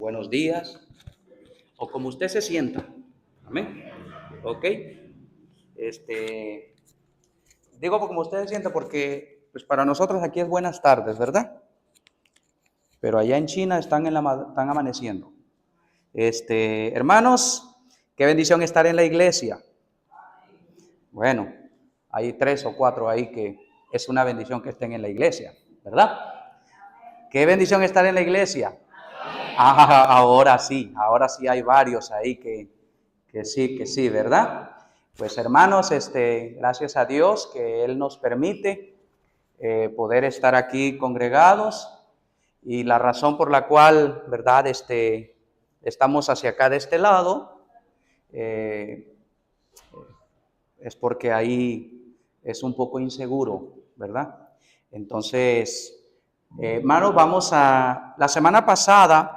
buenos días, o como usted se sienta. Amén. Ok. Digo como usted se sienta porque pues para nosotros aquí es buenas tardes, ¿verdad? Pero allá en China están amaneciendo. Hermanos, qué bendición estar en la iglesia. Bueno, hay 3 o 4 ahí que es una bendición que estén en la iglesia, ¿verdad? Qué bendición estar en la iglesia. Ahora sí hay varios ahí que sí, ¿verdad? Pues hermanos, gracias a Dios que Él nos permite poder estar aquí congregados, y la razón por la cual, ¿verdad? Estamos hacia acá de este lado, es porque ahí es un poco inseguro, ¿verdad? Entonces, hermanos, la semana pasada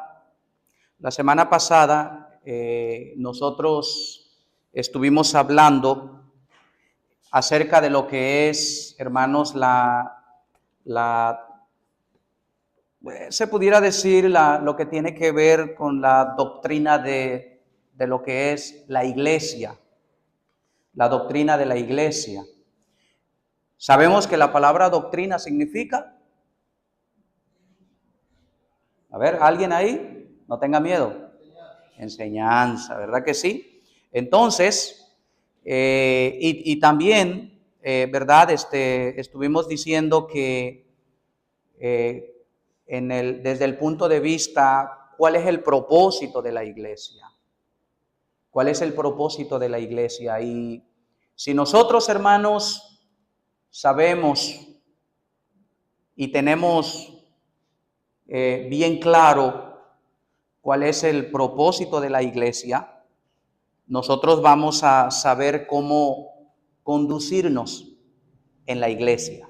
nosotros estuvimos hablando acerca de lo que es, hermanos, se pudiera decir lo que tiene que ver con la doctrina de lo que es la iglesia, la doctrina de la iglesia. Sabemos que la palabra doctrina significa, a ver, ¿alguien ahí? No tenga miedo. Enseñanza, ¿verdad que sí? Entonces, y también, ¿verdad? Estuvimos diciendo que desde el punto de vista, ¿cuál es el propósito de la iglesia? ¿Cuál es el propósito de la iglesia? Y si nosotros, hermanos, sabemos y tenemos bien claro cuál es el propósito de la iglesia, nosotros vamos a saber cómo conducirnos en la iglesia.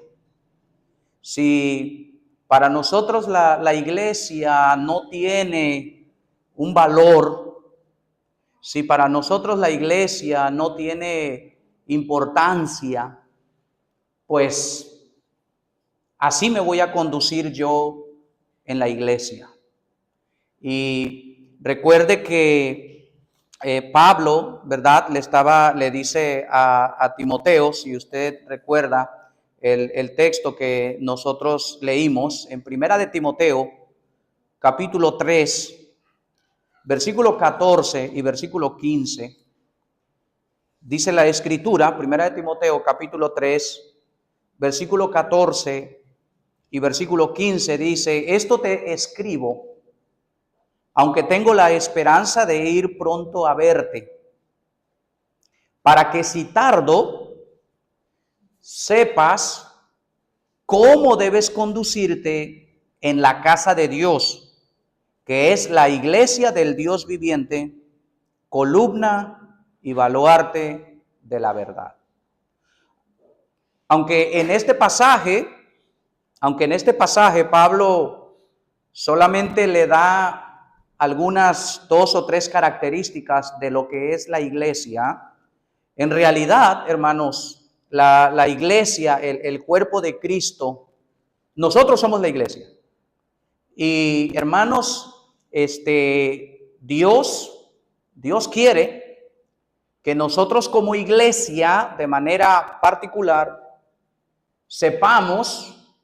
Si para nosotros la iglesia no tiene un valor, si para nosotros la iglesia no tiene importancia, pues así me voy a conducir yo en la iglesia. Y recuerde que Pablo, ¿verdad? Le dice a Timoteo, si usted recuerda el texto que nosotros leímos en Primera de Timoteo, capítulo 3, versículo 14 y versículo 15, dice la Escritura, Primera de Timoteo, capítulo 3, versículo 14 y versículo 15, dice: esto te escribo, aunque tengo la esperanza de ir pronto a verte, para que si tardo, sepas cómo debes conducirte en la casa de Dios, que es la iglesia del Dios viviente, columna y baluarte de la verdad. Aunque en este pasaje Pablo solamente le da algunas 2 o 3 características de lo que es la iglesia, en realidad, hermanos, la iglesia, el cuerpo de Cristo, nosotros somos la iglesia. Y hermanos, Dios quiere que nosotros como iglesia, de manera particular, sepamos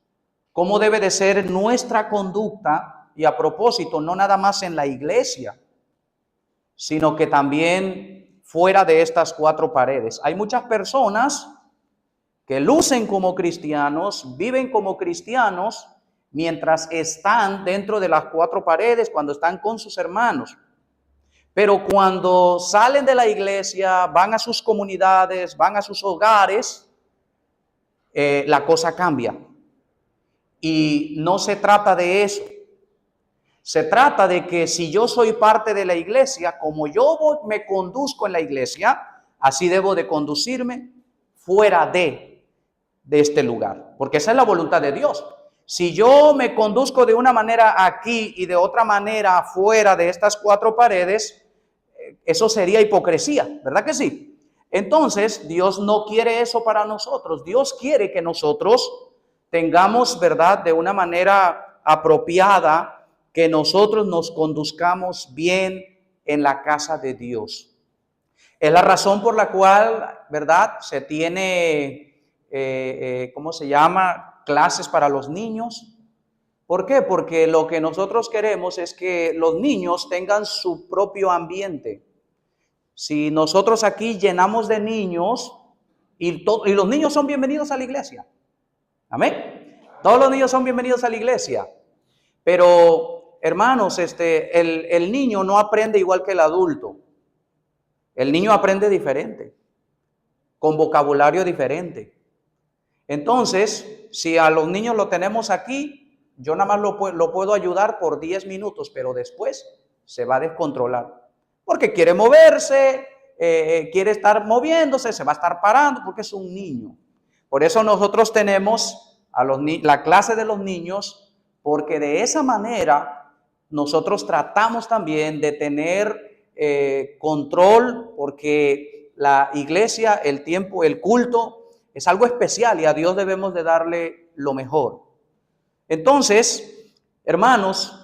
cómo debe de ser nuestra conducta, y a propósito, no nada más en la iglesia, sino que también fuera de estas 4 paredes. Hay muchas personas que lucen como cristianos, viven como cristianos, mientras están dentro de las 4 paredes, cuando están con sus hermanos. Pero cuando salen de la iglesia, van a sus comunidades, van a sus hogares, la cosa cambia. Y no se trata de eso. Se trata de que si yo soy parte de la iglesia, como yo me conduzco en la iglesia, así debo de conducirme fuera de este lugar. Porque esa es la voluntad de Dios. Si yo me conduzco de una manera aquí y de otra manera fuera de estas 4 paredes, eso sería hipocresía, ¿verdad que sí? Entonces, Dios no quiere eso para nosotros. Dios quiere que nosotros tengamos, ¿verdad?, de una manera apropiada que nosotros nos conduzcamos bien en la casa de Dios. Es la razón por la cual, ¿verdad? Se tiene, ¿cómo se llama? Clases para los niños. ¿Por qué? Porque lo que nosotros queremos es que los niños tengan su propio ambiente. Si nosotros aquí llenamos de niños y los niños son bienvenidos a la iglesia. Amén. Todos los niños son bienvenidos a la iglesia. Pero, hermanos, el niño no aprende igual que el adulto. El niño aprende diferente, con vocabulario diferente. Entonces, si a los niños lo tenemos aquí, yo nada más lo puedo ayudar por 10 minutos, pero después se va a descontrolar. Porque quiere moverse, quiere estar moviéndose, se va a estar parando, porque es un niño. Por eso nosotros tenemos la clase de los niños, porque de esa manera nosotros tratamos también de tener control, porque la iglesia, el tiempo, el culto es algo especial y a Dios debemos de darle lo mejor. Entonces, hermanos,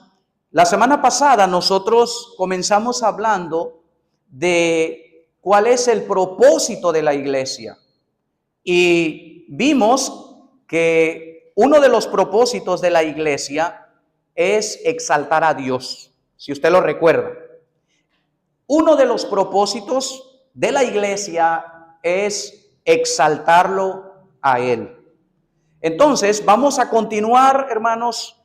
la semana pasada nosotros comenzamos hablando de cuál es el propósito de la iglesia y vimos que uno de los propósitos de la iglesia es exaltar a Dios, si usted lo recuerda. Uno de los propósitos de la iglesia es exaltarlo a Él. Entonces, vamos a continuar, hermanos,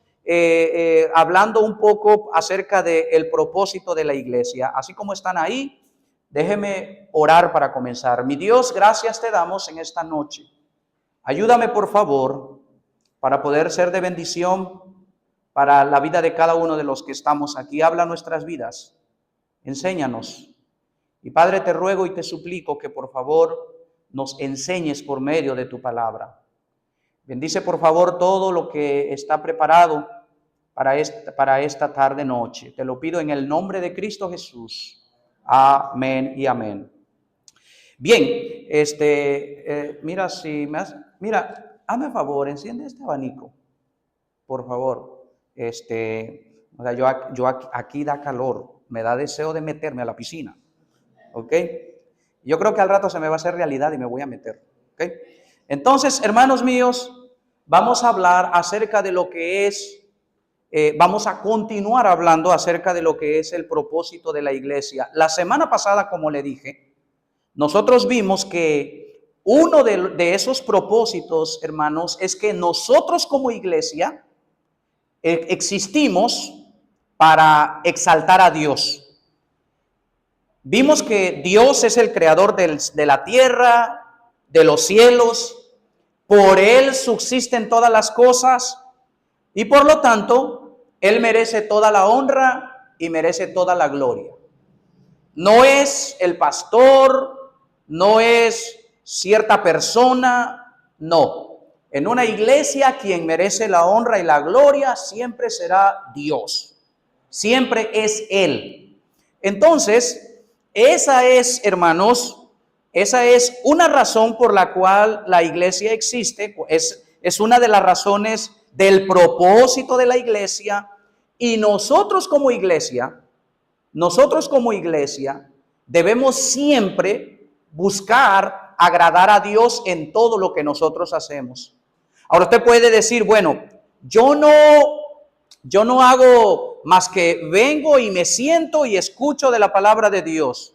hablando un poco acerca del propósito de la iglesia. Así como están ahí, déjeme orar para comenzar. Mi Dios, gracias te damos en esta noche. Ayúdame, por favor, para poder ser de bendición para la vida de cada uno de los que estamos aquí. Habla nuestras vidas. Enséñanos. Y Padre, te ruego y te suplico que por favor nos enseñes por medio de tu palabra. Bendice por favor todo lo que está preparado para esta tarde noche. Te lo pido en el nombre de Cristo Jesús. Amén y amén. Bien, mira, hazme un favor, enciende este abanico, por favor. Yo aquí da calor, me da deseo de meterme a la piscina, ¿ok? Yo creo que al rato se me va a hacer realidad y me voy a meter, ¿ok? Entonces, hermanos míos, vamos a hablar acerca de lo que es, vamos a continuar hablando acerca de lo que es el propósito de la iglesia. La semana pasada, como le dije, nosotros vimos que uno de esos propósitos, hermanos, es que nosotros como iglesia existimos para exaltar a Dios. Vimos que Dios es el creador de la tierra, de los cielos. Por Él subsisten todas las cosas y por lo tanto, Él merece toda la honra y merece toda la gloria. No es el pastor, no es cierta persona, no. En una iglesia quien merece la honra y la gloria siempre será Dios. Siempre es Él. Entonces, esa es, hermanos, esa es una razón por la cual la iglesia existe, es una de las razones del propósito de la iglesia, y nosotros como iglesia debemos siempre buscar agradar a Dios en todo lo que nosotros hacemos. Ahora usted puede decir, bueno, yo no hago más que vengo y me siento y escucho de la palabra de Dios.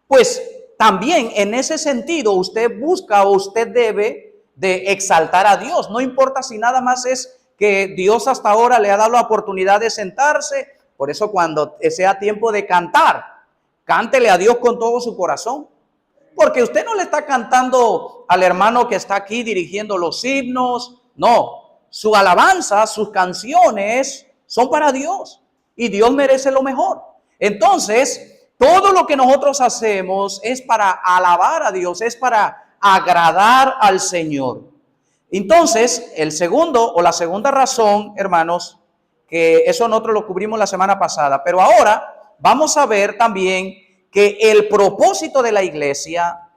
Pues también en ese sentido usted busca o usted debe de exaltar a Dios. No importa si nada más es que Dios hasta ahora le ha dado la oportunidad de sentarse. Por eso cuando sea tiempo de cantar, cántele a Dios con todo su corazón. Porque usted no le está cantando al hermano que está aquí dirigiendo los himnos. No, su alabanza, sus canciones son para Dios. Y Dios merece lo mejor. Entonces, todo lo que nosotros hacemos es para alabar a Dios, es para agradar al Señor. Entonces, la segunda razón, hermanos, que eso nosotros lo cubrimos la semana pasada, pero ahora vamos a ver también que el propósito de la iglesia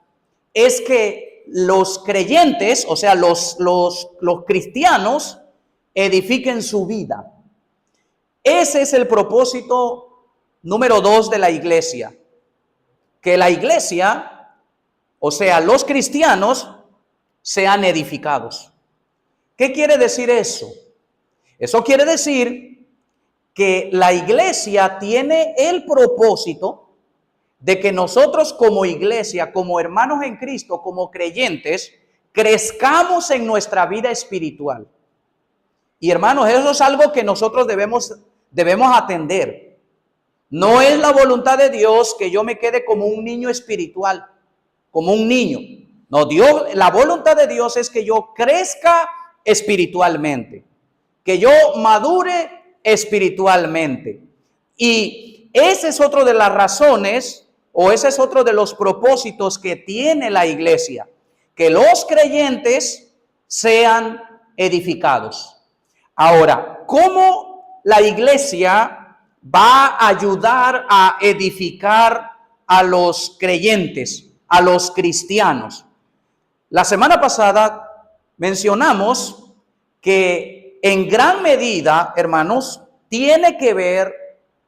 es que los creyentes, o sea, los cristianos, edifiquen su vida. Ese es el propósito número 2 de la iglesia. Que la iglesia, o sea, los cristianos, sean edificados. ¿Qué quiere decir eso? Eso quiere decir que la iglesia tiene el propósito de que nosotros como iglesia, como hermanos en Cristo, como creyentes, crezcamos en nuestra vida espiritual. Y hermanos, eso es algo que nosotros debemos atender. No es la voluntad de Dios que yo me quede como un niño espiritual, como un niño. No, la voluntad de Dios es que yo crezca espiritualmente, que yo madure espiritualmente. Y ese es otro de las razones, o ese es otro de los propósitos que tiene la iglesia, que los creyentes sean edificados. Ahora, ¿cómo la iglesia va a ayudar a edificar a los creyentes, a los cristianos? La semana pasada mencionamos que en gran medida, hermanos, tiene que ver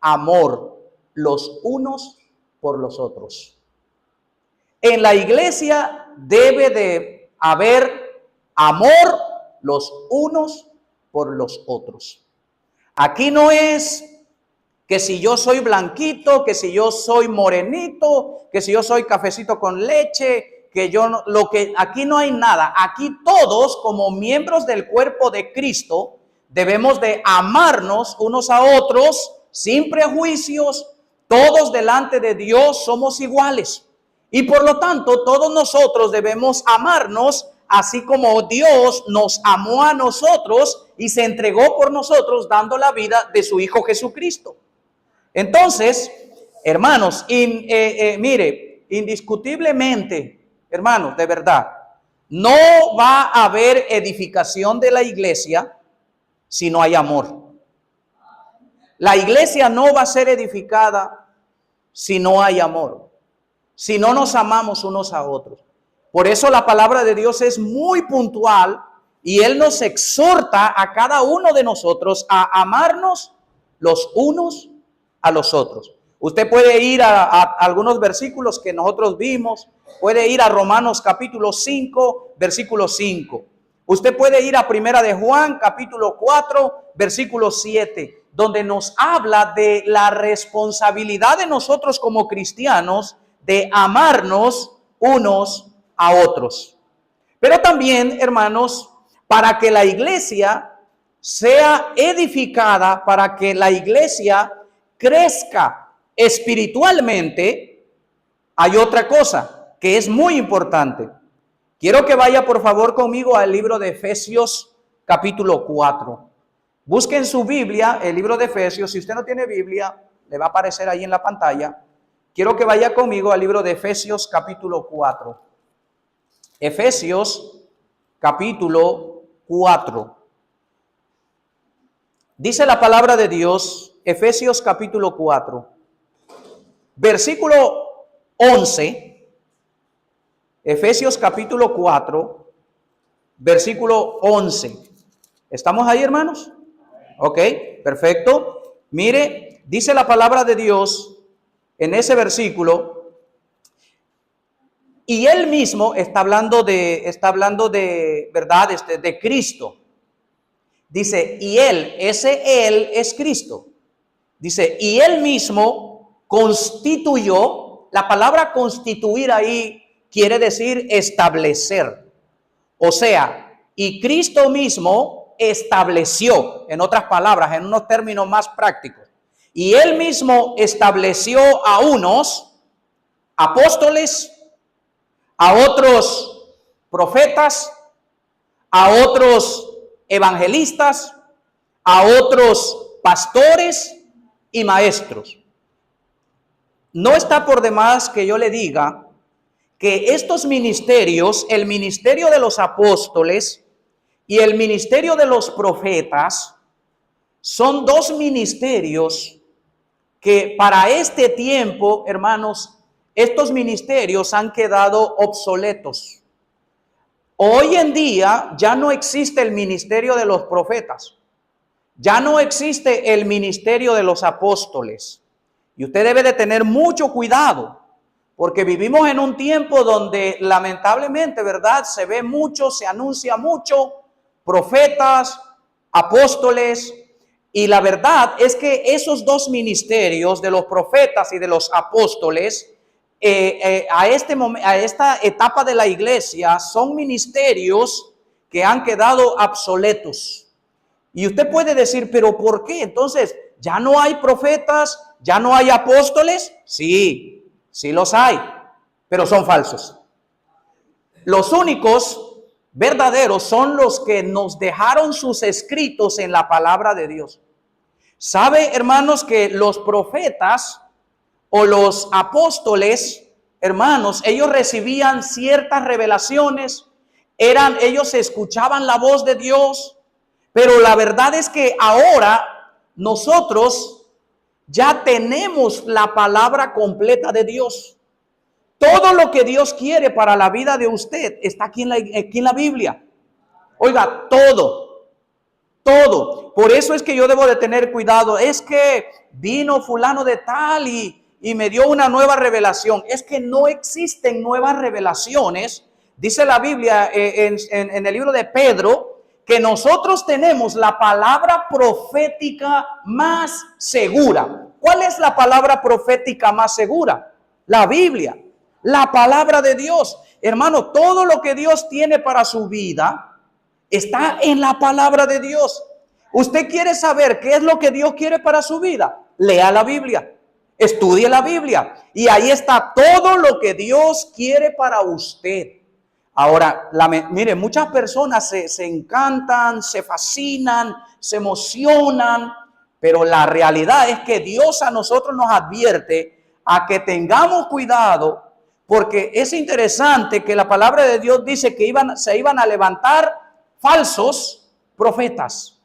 amor los unos por los otros. En la iglesia debe de haber amor los unos por los otros. Aquí no es que si yo soy blanquito, que si yo soy morenito, que si yo soy cafecito con leche, que yo no, aquí no hay nada. Aquí todos como miembros del cuerpo de Cristo debemos de amarnos unos a otros sin prejuicios. Todos delante de Dios somos iguales. Y por lo tanto, todos nosotros debemos amarnos así como Dios nos amó a nosotros y se entregó por nosotros dando la vida de su Hijo Jesucristo. Entonces, hermanos, mire, indiscutiblemente, hermanos, de verdad, no va a haber edificación de la iglesia si no hay amor. La iglesia no va a ser edificada si no hay amor, si no nos amamos unos a otros. Por eso la palabra de Dios es muy puntual y Él nos exhorta a cada uno de nosotros a amarnos los unos a los otros. Usted puede ir a algunos versículos que nosotros vimos, puede ir a Romanos capítulo 5, versículo 5. Usted puede ir a Primera de Juan capítulo 4, versículo 7, donde nos habla de la responsabilidad de nosotros como cristianos de amarnos unos a otros. Pero también, hermanos, para que la iglesia sea edificada, para que la iglesia crezca espiritualmente, hay otra cosa que es muy importante. Quiero que vaya por favor conmigo al libro de Efesios capítulo 4. Busquen su Biblia, el libro de Efesios. Si usted no tiene Biblia, le va a aparecer ahí en la pantalla. Quiero que vaya conmigo al libro de Efesios capítulo 4. Efesios capítulo 4. Dice la palabra de Dios, Efesios capítulo 4, versículo 11. Efesios capítulo 4, versículo 11. ¿Estamos ahí, hermanos? Ok, perfecto. Mire, dice la palabra de Dios en ese versículo. Y Él mismo está hablando de verdad, de Cristo. Dice, y Él, ese Él es Cristo. Dice, y Él mismo constituyó. La palabra constituir ahí quiere decir establecer. O sea, y Cristo mismo estableció, en otras palabras, en unos términos más prácticos. Y Él mismo estableció a unos apóstoles, a otros profetas, a otros evangelistas, a otros pastores y maestros. No está por demás que yo le diga que estos ministerios, el ministerio de los apóstoles y el ministerio de los profetas, son dos ministerios que para este tiempo, hermanos, estos ministerios han quedado obsoletos. Hoy en día ya no existe el ministerio de los profetas, Ya no existe el ministerio de los apóstoles. Y usted debe de tener mucho cuidado, porque vivimos en un tiempo donde lamentablemente, ¿verdad? Se ve mucho, se anuncia mucho, profetas, apóstoles, y la verdad es que esos dos ministerios de los profetas y de los apóstoles, a esta etapa de la iglesia, son ministerios que han quedado obsoletos. Y usted puede decir, pero ¿por qué? Entonces, ¿ya no hay profetas? ¿Ya no hay apóstoles? Sí, sí los hay, pero son falsos. Los únicos verdaderos son los que nos dejaron sus escritos en la palabra de Dios. ¿Sabe, hermanos, que los profetas o los apóstoles, hermanos, ellos recibían ciertas revelaciones, ellos escuchaban la voz de Dios? Pero la verdad es que ahora nosotros ya tenemos la palabra completa de Dios. Todo lo que Dios quiere para la vida de usted está aquí en la Biblia. Oiga, todo. Por eso es que yo debo de tener cuidado. Es que vino fulano de tal y me dio una nueva revelación. Es que no existen nuevas revelaciones. Dice la Biblia en el libro de Pedro, que nosotros tenemos la palabra profética más segura. ¿Cuál es la palabra profética más segura? La Biblia, la palabra de Dios. Hermano, todo lo que Dios tiene para su vida está en la palabra de Dios. ¿Usted quiere saber qué es lo que Dios quiere para su vida? Lea la Biblia, estudie la Biblia y ahí está todo lo que Dios quiere para usted. Ahora, mire, muchas personas se encantan, se fascinan, se emocionan, pero la realidad es que Dios a nosotros nos advierte a que tengamos cuidado, porque es interesante que la palabra de Dios dice que se iban a levantar falsos profetas.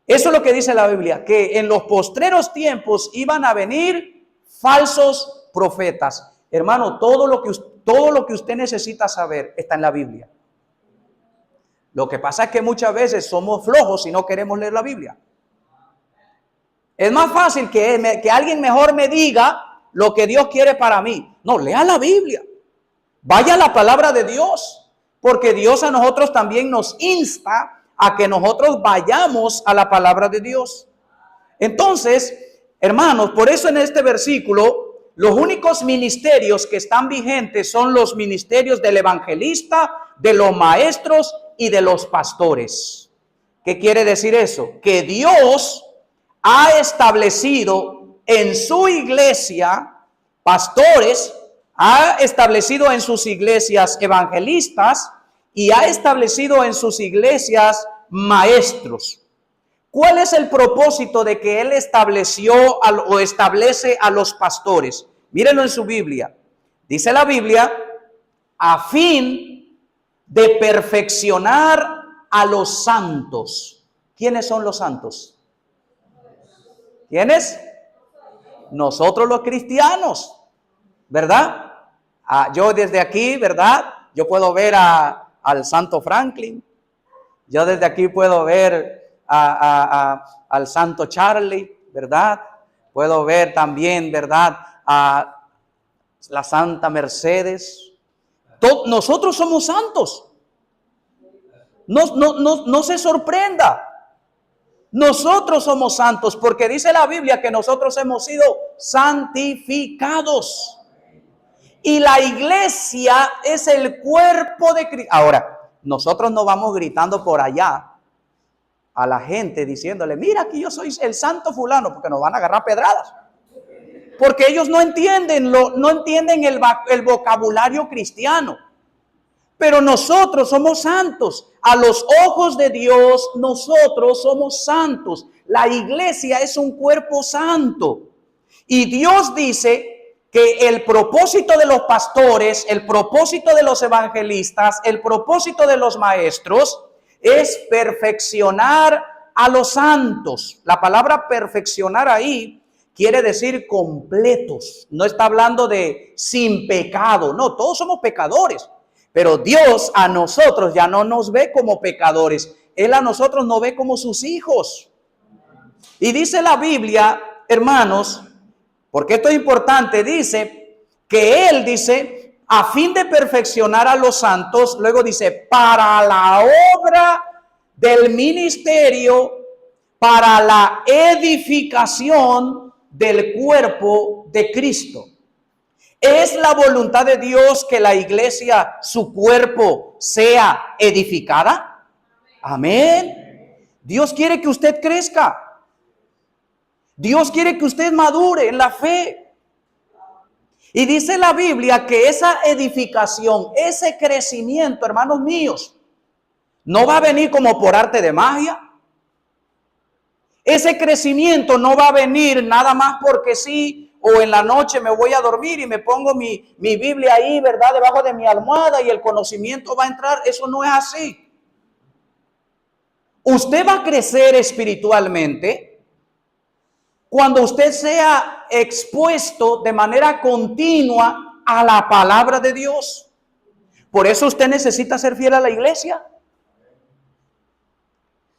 Eso es lo que dice la Biblia, que en los postreros tiempos iban a venir falsos profetas. Hermano, todo lo que usted necesita saber está en la Biblia. Lo que pasa es que muchas veces somos flojos y no queremos leer la Biblia. Es más fácil que alguien mejor me diga lo que Dios quiere para mí. No, lea la Biblia. Vaya a la palabra de Dios, porque Dios a nosotros también nos insta a que nosotros vayamos a la palabra de Dios. Entonces, hermanos, por eso en este versículo, los únicos ministerios que están vigentes son los ministerios del evangelista, de los maestros y de los pastores. ¿Qué quiere decir eso? Que Dios ha establecido en su iglesia pastores, ha establecido en sus iglesias evangelistas y ha establecido en sus iglesias maestros. ¿Cuál es el propósito de que Él estableció o establece a los pastores? Mírenlo en su Biblia. Dice la Biblia, a fin de perfeccionar a los santos. ¿Quiénes son los santos? ¿Quiénes? Nosotros los cristianos, ¿verdad? Yo desde aquí, ¿verdad? Yo puedo ver al Santo Franklin. Yo desde aquí puedo ver al Santo Charlie, ¿verdad? Puedo ver también, ¿verdad? A la Santa Mercedes. Nosotros somos santos. No se sorprenda. Nosotros somos santos porque dice la Biblia que nosotros hemos sido santificados. Y la iglesia es el cuerpo de Cristo. Ahora, nosotros no vamos gritando por allá a la gente diciéndole, mira, aquí yo soy el santo fulano, porque nos van a agarrar pedradas. Porque ellos no entienden el vocabulario cristiano. Pero nosotros somos santos. A los ojos de Dios, nosotros somos santos. La iglesia es un cuerpo santo. Y Dios dice que el propósito de los pastores, el propósito de los evangelistas, el propósito de los maestros es perfeccionar a los santos. La palabra perfeccionar ahí quiere decir completos. No está hablando de sin pecado. No, todos somos pecadores. Pero Dios a nosotros ya no nos ve como pecadores. Él a nosotros nos ve como sus hijos. Y dice la Biblia, hermanos, porque esto es importante, dice que Él dice, a fin de perfeccionar a los santos, luego dice, para la obra del ministerio, para la edificación del cuerpo de Cristo. ¿Es la voluntad de Dios que la iglesia, su cuerpo, sea edificada? Amén. Dios quiere que usted crezca. Dios quiere que usted madure en la fe. Y dice la Biblia que esa edificación, ese crecimiento, hermanos míos, no va a venir como por arte de magia. Ese crecimiento no va a venir nada más porque sí, o en la noche me voy a dormir y me pongo mi Biblia ahí, ¿verdad? Debajo de mi almohada y el conocimiento va a entrar. Eso no es así. Usted va a crecer espiritualmente cuando usted sea expuesto de manera continua a la palabra de Dios. Por eso usted necesita ser fiel a la iglesia.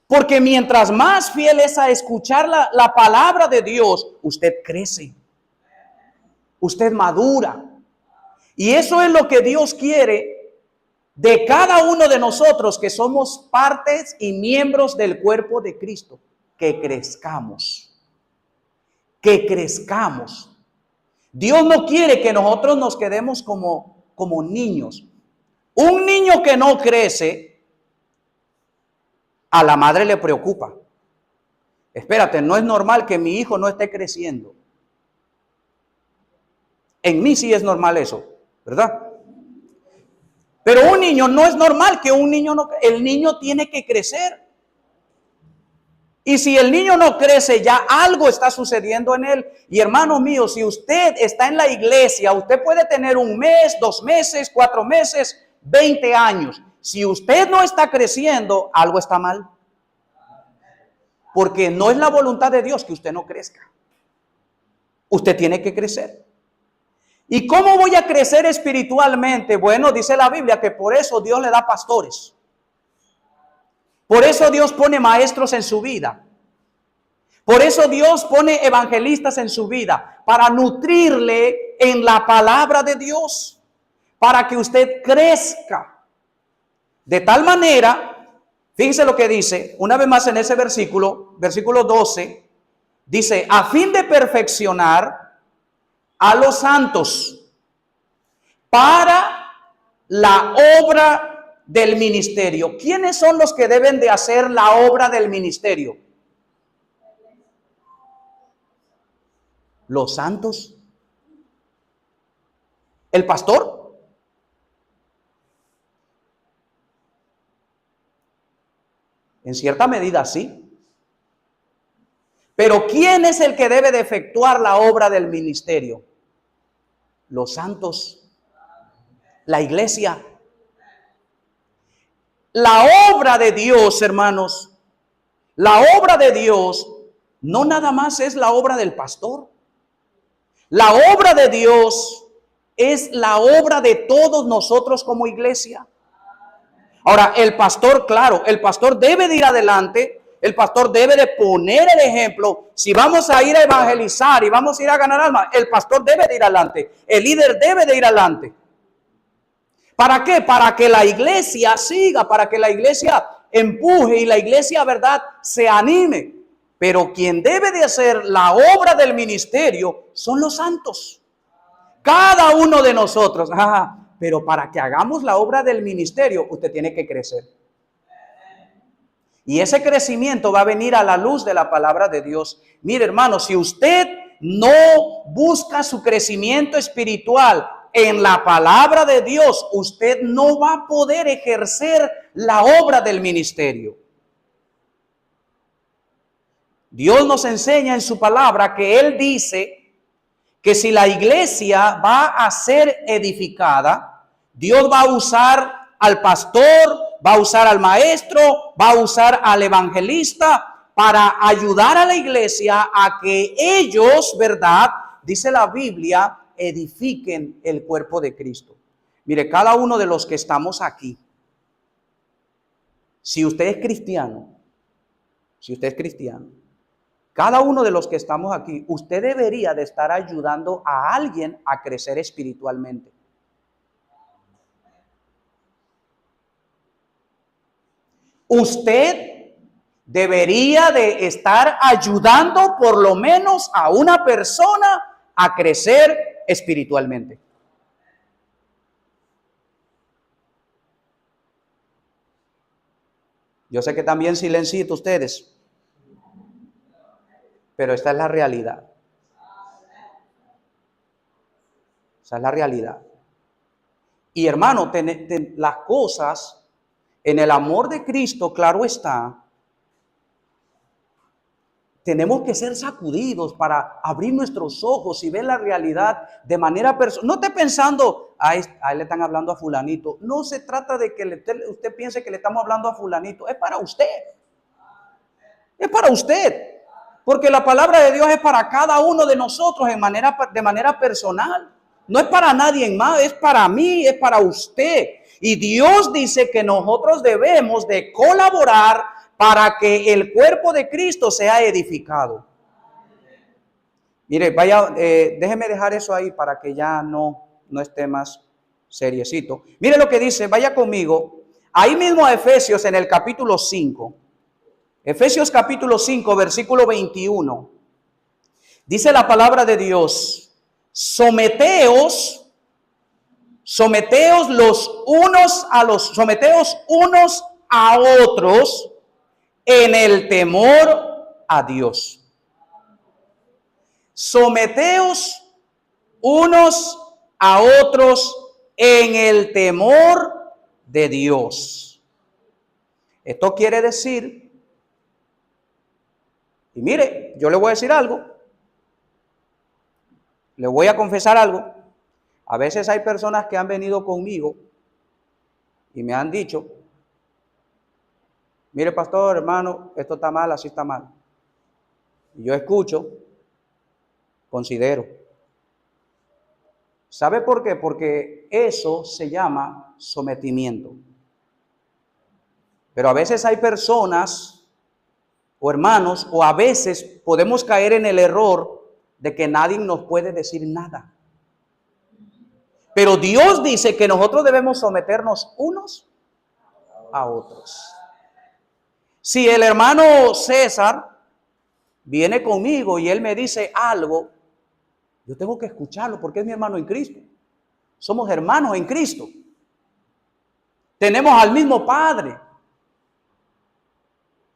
Porque mientras más fiel es a escuchar la palabra de Dios, usted crece. Usted madura. Y eso es lo que Dios quiere de cada uno de nosotros que somos partes y miembros del cuerpo de Cristo. Que crezcamos. Que crezcamos. Dios no quiere que nosotros nos quedemos como niños. Un niño que no crece, a la madre le preocupa. Espérate, no es normal que mi hijo no esté creciendo. En mí sí es normal eso, ¿verdad? Pero un niño no es normal que un niño no, el niño tiene que crecer. Y si el niño no crece, ya algo está sucediendo en él. Y hermano mío, si usted está en la iglesia, usted puede tener 1 mes, 2 meses, 4 meses, 20 años. Si usted no está creciendo, algo está mal. Porque no es la voluntad de Dios que usted no crezca. Usted tiene que crecer. ¿Y cómo voy a crecer espiritualmente? Bueno, dice la Biblia que por eso Dios le da pastores. Por eso Dios pone maestros en su vida. Por eso Dios pone evangelistas en su vida. Para nutrirle en la palabra de Dios. Para que usted crezca. De tal manera, fíjense lo que dice, una vez más en ese versículo 12, dice, a fin de perfeccionar a los santos para la obra del ministerio. ¿Quiénes son los que deben de hacer la obra del ministerio? Los santos. ¿El pastor? En cierta medida sí. Pero ¿quién es el que debe de efectuar la obra del ministerio? Los santos. La iglesia. La obra de Dios, hermanos, la obra de Dios no nada más es la obra del pastor. La obra de Dios es la obra de todos nosotros como iglesia. Ahora, el pastor, claro, el pastor debe de ir adelante, el pastor debe de poner el ejemplo. Si vamos a ir a evangelizar y vamos a ir a ganar almas, el pastor debe de ir adelante, el líder debe de ir adelante. ¿Para qué? Para que la iglesia siga, para que la iglesia empuje y la iglesia, ¿verdad?, se anime. Pero quien debe de hacer la obra del ministerio son los santos. Cada uno de nosotros. Pero para que hagamos la obra del ministerio, usted tiene que crecer. Y ese crecimiento va a venir a la luz de la palabra de Dios. Mire, hermano, si usted no busca su crecimiento espiritual en la palabra de Dios, usted no va a poder ejercer la obra del ministerio. Dios nos enseña en su palabra que Él dice que si la iglesia va a ser edificada, Dios va a usar al pastor, va a usar al maestro, va a usar al evangelista para ayudar a la iglesia a que ellos, ¿verdad?, dice la Biblia, edifiquen el cuerpo de Cristo. Mire, cada uno de los que estamos aquí, si usted es cristiano, cada uno de los que estamos aquí, usted debería de estar ayudando a alguien a crecer espiritualmente. Usted debería de estar ayudando por lo menos a una persona a crecer espiritualmente. Yo sé que también silencito ustedes, pero esta es la realidad. Esa es la realidad. Y hermano, las cosas en el amor de Cristo, claro está, tenemos que ser sacudidos para abrir nuestros ojos y ver la realidad de manera personal. No esté pensando, a él le están hablando a fulanito. No se trata de que usted piense que le estamos hablando a fulanito. Es para usted. Es para usted. Porque la palabra de Dios es para cada uno de nosotros de manera personal. No es para nadie más, es para mí, es para usted. Y Dios dice que nosotros debemos de colaborar para que el cuerpo de Cristo sea edificado. Mire, vaya, déjeme dejar eso ahí para que ya no esté más seriecito. Mire lo que dice, vaya conmigo, ahí mismo a Efesios en el capítulo 5. Efesios capítulo 5, versículo 21. Dice la palabra de Dios, someteos unos a otros en el temor a Dios. Someteos unos a otros en el temor de Dios. Esto quiere decir, y mire, yo le voy a decir algo, le voy a confesar algo. A veces hay personas que han venido conmigo y me han dicho, mire pastor, hermano, esto está mal, así está mal. Y yo escucho, considero. ¿Sabe por qué? Porque eso se llama sometimiento. Pero a veces hay personas o hermanos, o a veces podemos caer en el error de que nadie nos puede decir nada. Pero Dios dice que nosotros debemos someternos unos a otros. Si el hermano César viene conmigo y él me dice algo, yo tengo que escucharlo porque es mi hermano en Cristo. Somos hermanos en Cristo. Tenemos al mismo Padre.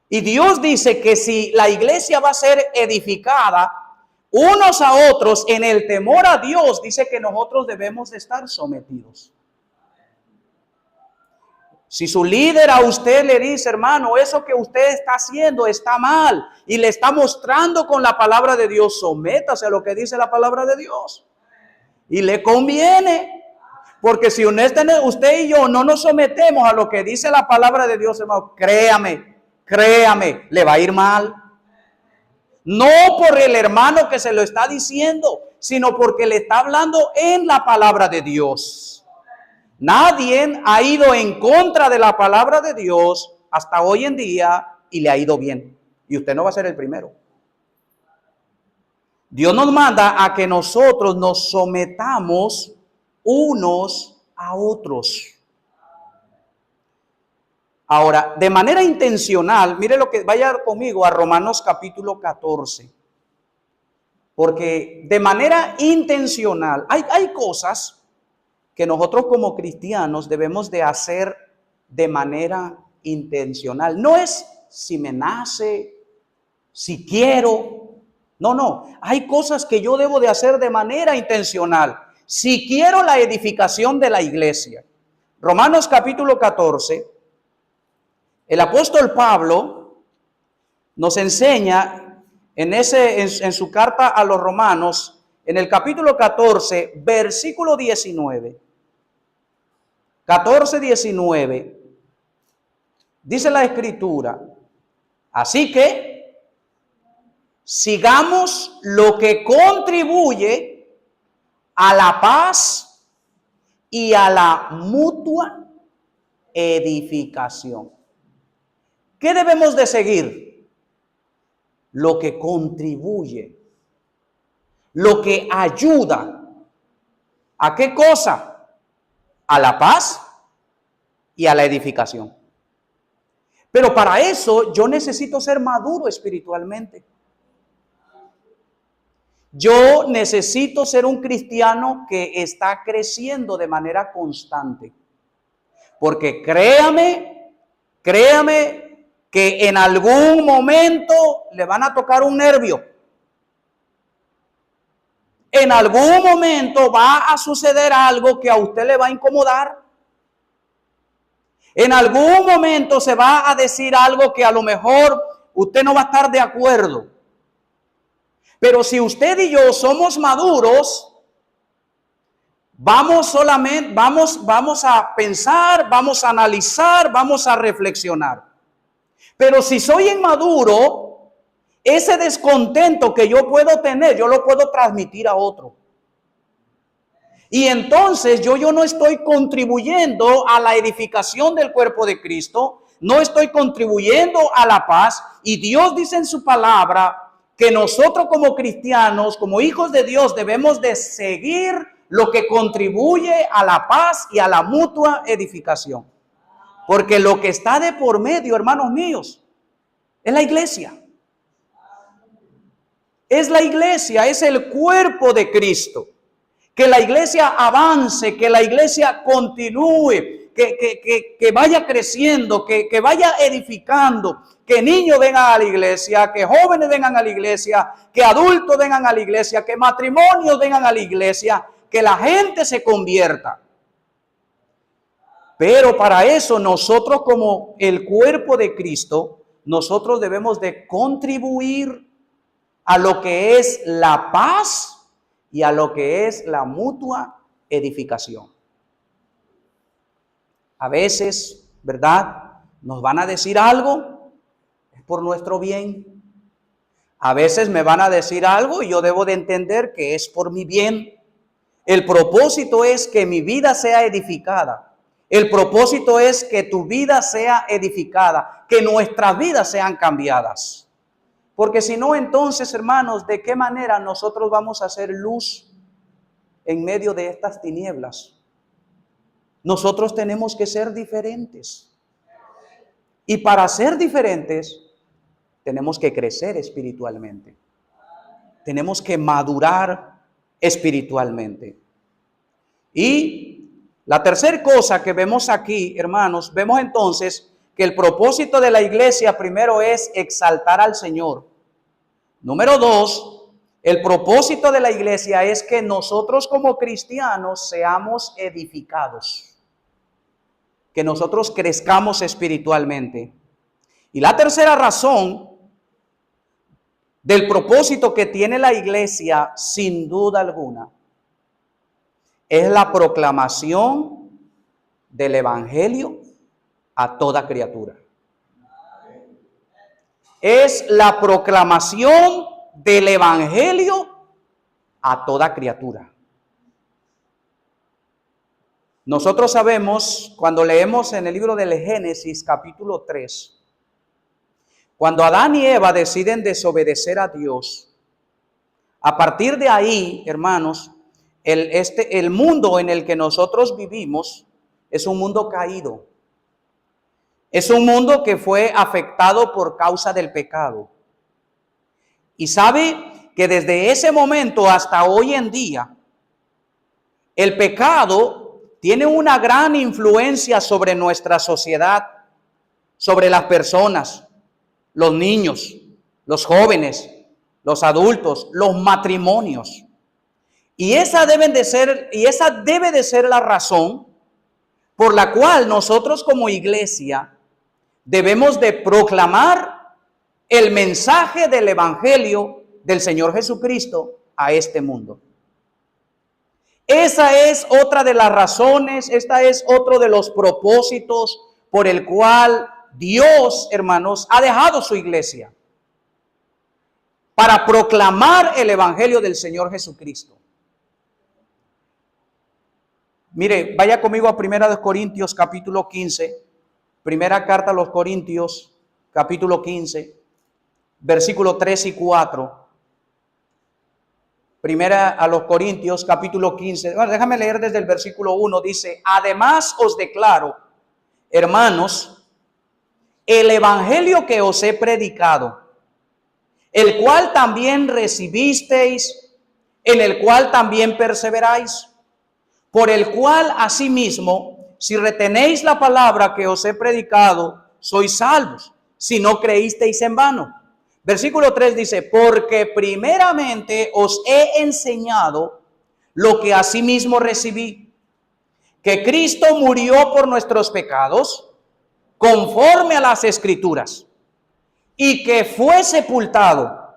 Y Dios dice que si la iglesia va a ser edificada unos a otros en el temor a Dios, dice que nosotros debemos de estar sometidos. Si su líder a usted le dice, hermano, eso que usted está haciendo está mal y le está mostrando con la palabra de Dios, sométase a lo que dice la palabra de Dios. Y le conviene, porque si usted y yo no nos sometemos a lo que dice la palabra de Dios, hermano, créame, le va a ir mal. No por el hermano que se lo está diciendo, sino porque le está hablando en la palabra de Dios. Nadie ha ido en contra de la palabra de Dios hasta hoy en día y le ha ido bien. Y usted no va a ser el primero. Dios nos manda a que nosotros nos sometamos unos a otros. Ahora, de manera intencional, mire lo que vaya conmigo a Romanos capítulo 14. Porque de manera intencional, hay cosas que nosotros como cristianos debemos de hacer de manera intencional. No es si me nace, si quiero. No. Hay cosas que yo debo de hacer de manera intencional. Si quiero la edificación de la iglesia. Romanos capítulo 14. El apóstol Pablo nos enseña en su carta a los romanos, en el capítulo 14, versículo 19. 14:19. Dice la escritura, así que sigamos lo que contribuye a la paz y a la mutua edificación. ¿Qué debemos de seguir? lo que contribuye, lo que ayuda. ¿A qué cosa? A la paz y a la edificación. Pero para eso yo necesito ser maduro espiritualmente. Yo necesito ser un cristiano que está creciendo de manera constante. Porque créame que en algún momento le van a tocar un nervio. En algún momento va a suceder algo que a usted le va a incomodar. En algún momento se va a decir algo que a lo mejor usted no va a estar de acuerdo. Pero si usted y yo somos maduros, vamos a pensar, vamos a analizar, vamos a reflexionar. Pero si soy inmaduro, ese descontento que yo puedo tener, yo lo puedo transmitir a otro. Y entonces yo no estoy contribuyendo a la edificación del cuerpo de Cristo, no estoy contribuyendo a la paz. Y Dios dice en su palabra que nosotros como cristianos, como hijos de Dios, debemos de seguir lo que contribuye a la paz y a la mutua edificación. Porque lo que está de por medio, hermanos míos, es la iglesia. Es la iglesia, es el cuerpo de Cristo. Que la iglesia avance, que la iglesia continúe, que vaya creciendo, que vaya edificando, que niños vengan a la iglesia, que jóvenes vengan a la iglesia, que adultos vengan a la iglesia, que matrimonios vengan a la iglesia, que la gente se convierta. Pero para eso nosotros como el cuerpo de Cristo, nosotros debemos de contribuir a lo que es la paz y a lo que es la mutua edificación. A veces, ¿verdad? Nos van a decir algo, es por nuestro bien. A veces me van a decir algo y yo debo de entender que es por mi bien. El propósito es que mi vida sea edificada. El propósito es que tu vida sea edificada, que nuestras vidas sean cambiadas. Porque si no, entonces, hermanos, ¿de qué manera nosotros vamos a hacer luz en medio de estas tinieblas? Nosotros tenemos que ser diferentes. Y para ser diferentes, tenemos que crecer espiritualmente. Tenemos que madurar espiritualmente. Y la tercera cosa que vemos aquí, hermanos, vemos entonces que el propósito de la iglesia primero es exaltar al Señor. Número 2, el propósito de la iglesia es que nosotros como cristianos seamos edificados, que nosotros crezcamos espiritualmente. Y la tercera razón del propósito que tiene la iglesia, sin duda alguna, es la proclamación del evangelio a toda criatura. Es la proclamación del evangelio a toda criatura. Nosotros sabemos, cuando leemos en el libro del Génesis, capítulo 3, cuando Adán y Eva deciden desobedecer a Dios, a partir de ahí, hermanos, el mundo en el que nosotros vivimos es un mundo caído. Es un mundo que fue afectado por causa del pecado. Y sabe que desde ese momento hasta hoy en día, el pecado tiene una gran influencia sobre nuestra sociedad, sobre las personas, los niños, los jóvenes, los adultos, los matrimonios. Y esa debe de ser la razón por la cual nosotros como iglesia debemos de proclamar el mensaje del evangelio del Señor Jesucristo a este mundo. Esa es otra de las razones, esta es otro de los propósitos por el cual Dios, hermanos, ha dejado su iglesia para proclamar el evangelio del Señor Jesucristo. Mire, vaya conmigo a 1 Corintios capítulo 15, primera carta a los Corintios capítulo 15, versículos 3 y 4. Primera a los Corintios, capítulo 15. Bueno, déjame leer desde el versículo 1. Dice: además os declaro, hermanos, el evangelio que os he predicado, el cual también recibisteis, en el cual también perseveráis, por el cual asimismo, si retenéis la palabra que os he predicado, sois salvos, si no creísteis en vano. Versículo 3 dice: porque primeramente os he enseñado lo que asimismo recibí, que Cristo murió por nuestros pecados, conforme a las Escrituras, y que fue sepultado,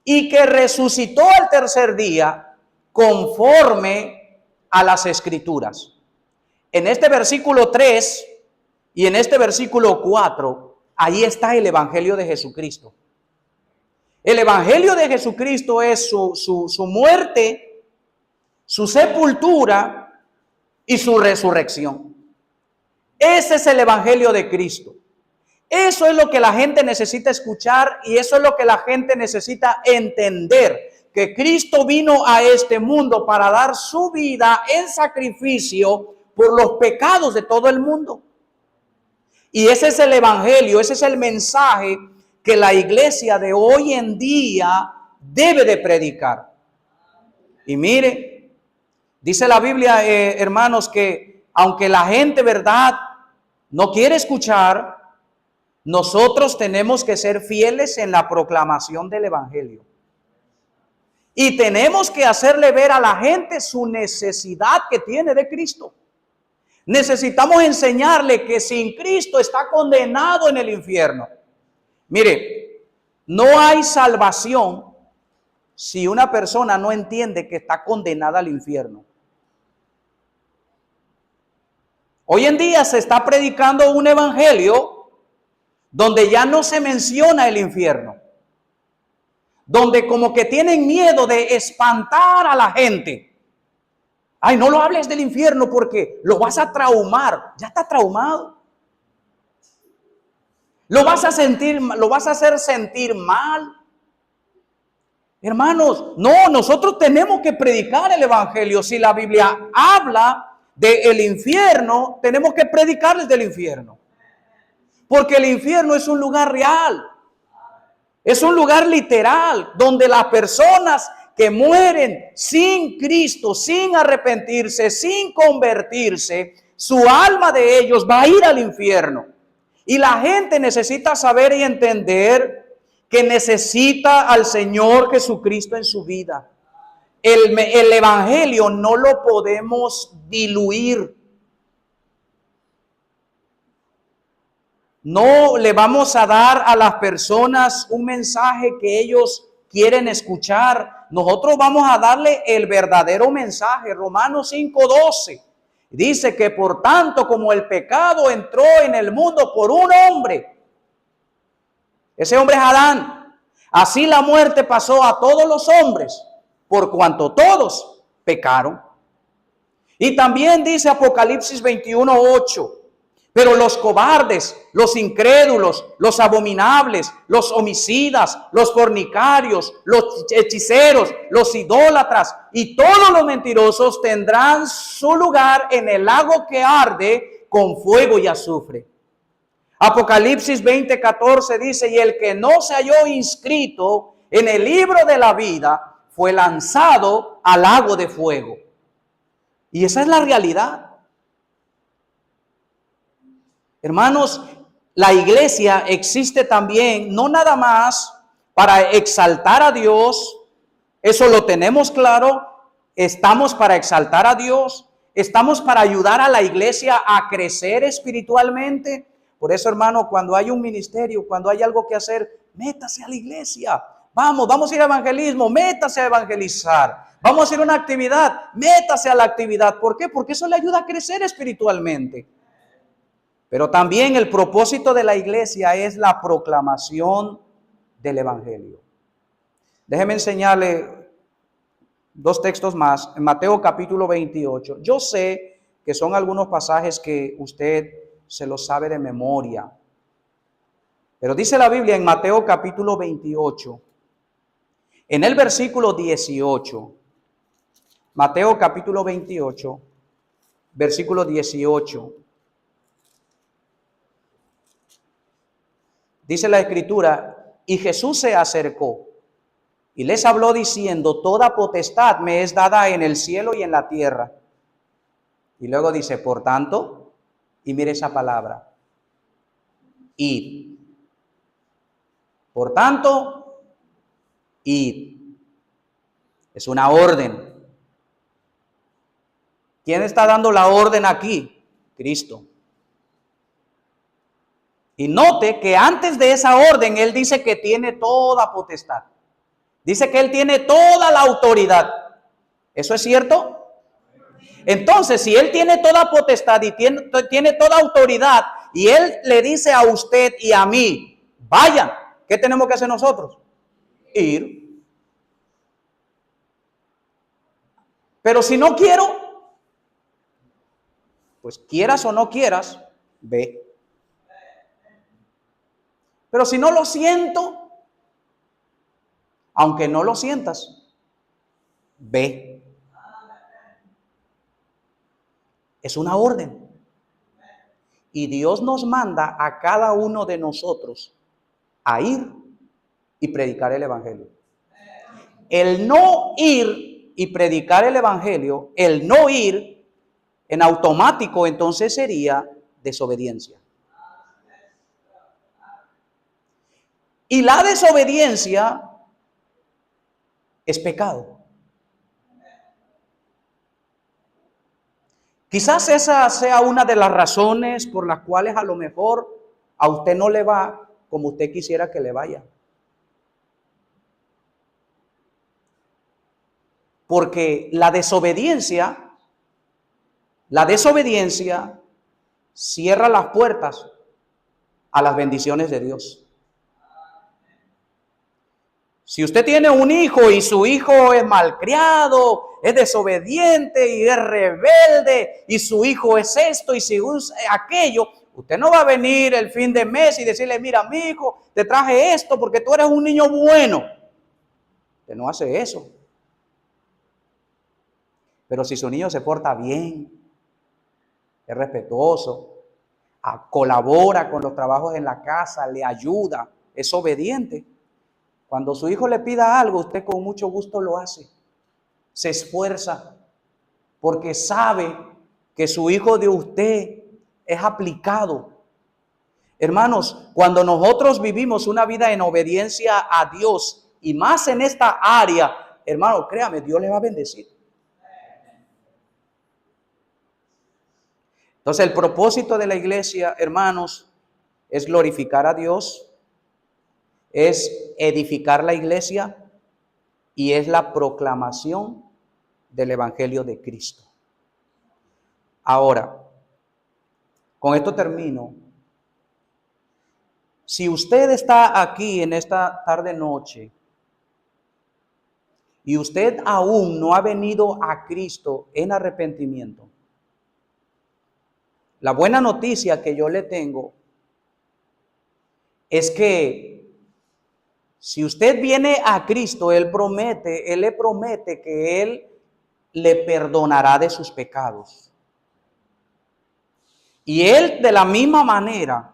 y que resucitó al tercer día, conforme a las Escrituras. En este versículo 3 y en este versículo 4, ahí está el Evangelio de Jesucristo. El Evangelio de Jesucristo es su muerte, su sepultura y su resurrección. Ese es el Evangelio de Cristo. Eso es lo que la gente necesita escuchar y eso es lo que la gente necesita entender. Que Cristo vino a este mundo para dar su vida en sacrificio por los pecados de todo el mundo. Y ese es el Evangelio, ese es el mensaje que la iglesia de hoy en día debe de predicar. Y mire, dice la Biblia, hermanos, que aunque la gente, verdad, no quiere escuchar, nosotros tenemos que ser fieles en la proclamación del Evangelio. Y tenemos que hacerle ver a la gente su necesidad que tiene de Cristo. Necesitamos enseñarle que sin Cristo está condenado en el infierno. Mire, no hay salvación si una persona no entiende que está condenada al infierno. Hoy en día se está predicando un evangelio donde ya no se menciona el infierno, donde como que tienen miedo de espantar a la gente. Ay, no lo hables del infierno porque lo vas a traumar. Ya está traumado. Lo vas a hacer sentir mal. Hermanos, no, nosotros tenemos que predicar el evangelio. Si la Biblia habla del infierno, tenemos que predicarles del infierno. Porque el infierno es un lugar real. Es un lugar literal donde las personas que mueren sin Cristo, sin arrepentirse, sin convertirse, su alma de ellos va a ir al infierno. Y la gente necesita saber y entender que necesita al Señor Jesucristo en su vida. El evangelio no lo podemos diluir. No le vamos a dar a las personas un mensaje que ellos quieren escuchar. Nosotros vamos a darle el verdadero mensaje. Romanos 5:12 dice que por tanto como el pecado entró en el mundo por un hombre, ese hombre es Adán, así la muerte pasó a todos los hombres por cuanto todos pecaron. Y también dice Apocalipsis 21:8, pero los cobardes, los incrédulos, los abominables, los homicidas, los fornicarios, los hechiceros, los idólatras y todos los mentirosos tendrán su lugar en el lago que arde con fuego y azufre. Apocalipsis 20:14 dice, y el que no se halló inscrito en el libro de la vida fue lanzado al lago de fuego. Y esa es la realidad. Hermanos, la iglesia existe también, no nada más para exaltar a Dios, eso lo tenemos claro, estamos para exaltar a Dios, estamos para ayudar a la iglesia a crecer espiritualmente. Por eso, hermano, cuando hay un ministerio, cuando hay algo que hacer, métase a la iglesia. Vamos a ir a evangelismo, métase a evangelizar. Vamos a ir a una actividad, métase a la actividad. ¿Por qué? Porque eso le ayuda a crecer espiritualmente. Pero también el propósito de la iglesia es la proclamación del evangelio. Déjeme enseñarle dos textos más. En Mateo capítulo 28. Yo sé que son algunos pasajes que usted se los sabe de memoria. Pero dice la Biblia en Mateo capítulo 28, en el versículo 18, Mateo capítulo 28, versículo 18, dice la Escritura, y Jesús se acercó y les habló diciendo, toda potestad me es dada en el cielo y en la tierra. Y luego dice, por tanto, y mire esa palabra, id. Por tanto, id. Es una orden. ¿Quién está dando la orden aquí? Cristo. Y note que antes de esa orden, Él dice que tiene toda potestad. Dice que Él tiene toda la autoridad. ¿Eso es cierto? Entonces, si Él tiene toda potestad y tiene toda autoridad, y Él le dice a usted y a mí, vayan, ¿qué tenemos que hacer nosotros? Ir. Pero si no quiero, pues quieras o no quieras, ve. Pero si no lo siento, aunque no lo sientas, ve. Es una orden. Y Dios nos manda a cada uno de nosotros a ir y predicar el evangelio. El no ir y predicar el evangelio, el no ir en automático, entonces sería desobediencia. Y la desobediencia es pecado. Quizás esa sea una de las razones por las cuales a lo mejor a usted no le va como usted quisiera que le vaya. Porque la desobediencia cierra las puertas a las bendiciones de Dios. Si usted tiene un hijo y su hijo es malcriado, es desobediente y es rebelde, y su hijo es esto y según aquello, usted no va a venir el fin de mes y decirle, mira, mi hijo, te traje esto porque tú eres un niño bueno. Usted no hace eso. Pero si su niño se porta bien, es respetuoso, colabora con los trabajos en la casa, le ayuda, es obediente. Cuando su hijo le pida algo, usted con mucho gusto lo hace. Se esfuerza porque sabe que su hijo de usted es aplicado. Hermanos, cuando nosotros vivimos una vida en obediencia a Dios y más en esta área, hermano, créame, Dios le va a bendecir. Entonces, el propósito de la iglesia, hermanos, es glorificar a Dios, es edificar la iglesia y es la proclamación del evangelio de Cristo. Ahora, con esto termino. Si usted está aquí en esta tarde noche y usted aún no ha venido a Cristo en arrepentimiento, la buena noticia que yo le tengo es que si usted viene a Cristo, Él le promete que Él le perdonará de sus pecados. Y Él de la misma manera,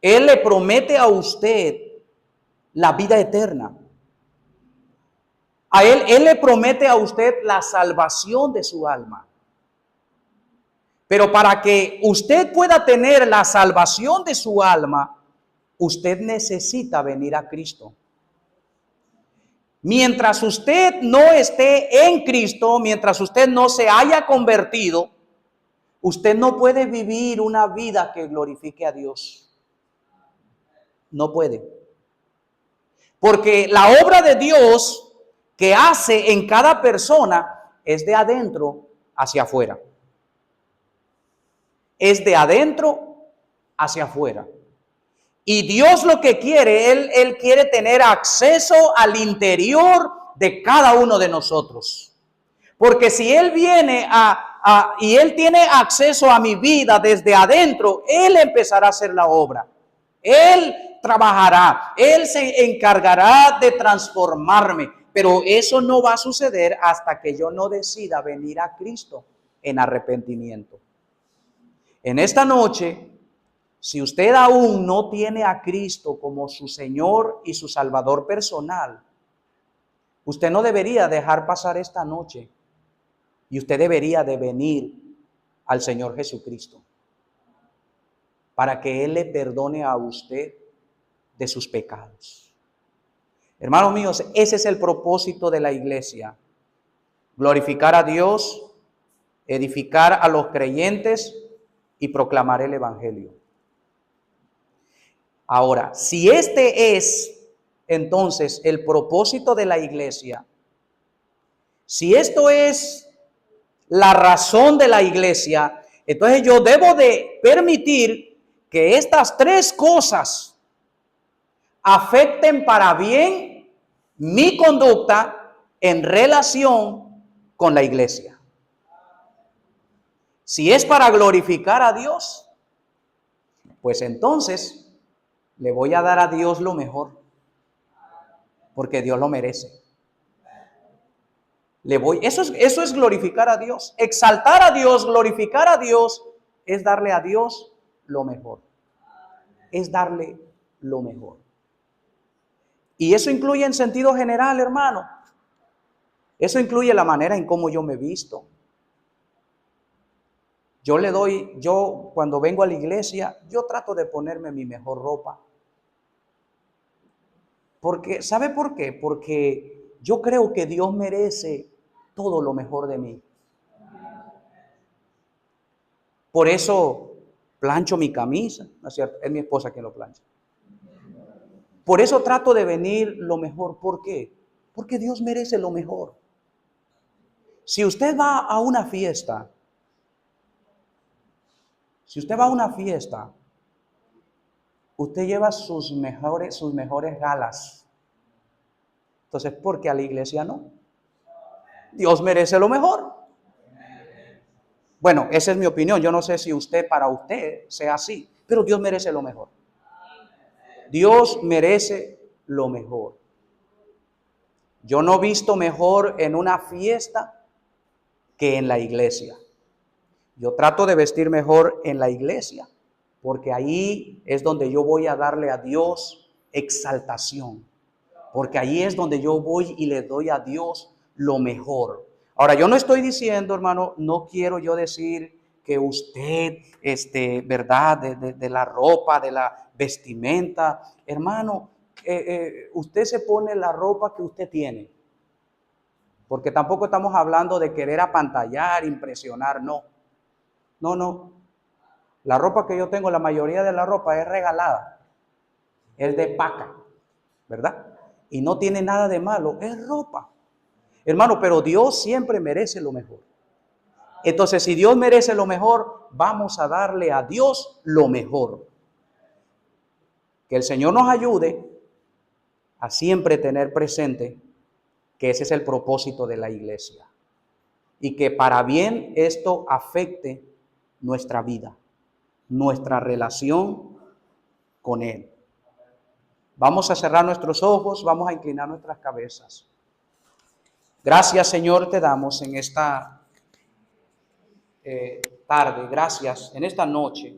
Él le promete a usted la vida eterna. A Él le promete a usted la salvación de su alma. Pero para que usted pueda tener la salvación de su alma, usted necesita venir a Cristo. Mientras usted no esté en Cristo, mientras usted no se haya convertido, usted no puede vivir una vida que glorifique a Dios. No puede. Porque la obra de Dios que hace en cada persona es de adentro hacia afuera. Es de adentro hacia afuera. Y Dios lo que quiere, Él quiere tener acceso al interior de cada uno de nosotros. Porque si Él viene y Él tiene acceso a mi vida desde adentro, Él empezará a hacer la obra. Él trabajará, Él se encargará de transformarme, pero eso no va a suceder hasta que yo no decida venir a Cristo en arrepentimiento. En esta noche, si usted aún no tiene a Cristo como su Señor y su Salvador personal, usted no debería dejar pasar esta noche y usted debería de venir al Señor Jesucristo para que Él le perdone a usted de sus pecados. Hermanos míos, ese es el propósito de la iglesia: glorificar a Dios, edificar a los creyentes y proclamar el evangelio. Ahora, si este es entonces el propósito de la iglesia, si esto es la razón de la iglesia, entonces yo debo de permitir que estas tres cosas afecten para bien mi conducta en relación con la iglesia. Si es para glorificar a Dios, pues entonces le voy a dar a Dios lo mejor, porque Dios lo merece. Eso es glorificar a Dios. Exaltar a Dios, glorificar a Dios, es darle a Dios lo mejor. Es darle lo mejor. Y eso incluye en sentido general, hermano. Eso incluye la manera en cómo yo me visto. Yo cuando vengo a la iglesia, yo trato de ponerme mi mejor ropa. Porque, ¿sabe por qué? Porque yo creo que Dios merece todo lo mejor de mí. Por eso plancho mi camisa, ¿no es cierto? Es mi esposa quien lo plancha. Por eso trato de venir lo mejor. ¿Por qué? Porque Dios merece lo mejor. Si usted va a una fiesta, usted lleva sus mejores galas. Entonces, ¿por qué a la iglesia no? Dios merece lo mejor. Bueno, esa es mi opinión. Yo no sé si para usted sea así, pero Dios merece lo mejor. Dios merece lo mejor. Yo no he visto mejor en una fiesta que en la iglesia. Yo trato de vestir mejor en la iglesia, porque ahí es donde yo voy a darle a Dios exaltación. Porque ahí es donde yo voy y le doy a Dios lo mejor. Ahora, yo no estoy diciendo, hermano, no quiero yo decir que usted, verdad, de la ropa, de la vestimenta, hermano, usted se pone la ropa que usted tiene. Porque tampoco estamos hablando de querer apantallar, impresionar, no. No. La ropa que yo tengo, la mayoría de la ropa es regalada. Es de paca, ¿verdad? Y no tiene nada de malo, es ropa. Hermano, pero Dios siempre merece lo mejor. Entonces, si Dios merece lo mejor, vamos a darle a Dios lo mejor. Que el Señor nos ayude a siempre tener presente que ese es el propósito de la iglesia. Y que para bien esto afecte nuestra vida, nuestra relación con Él. Vamos a cerrar nuestros ojos, vamos a inclinar nuestras cabezas. Gracias, Señor, te damos en esta tarde, gracias en esta noche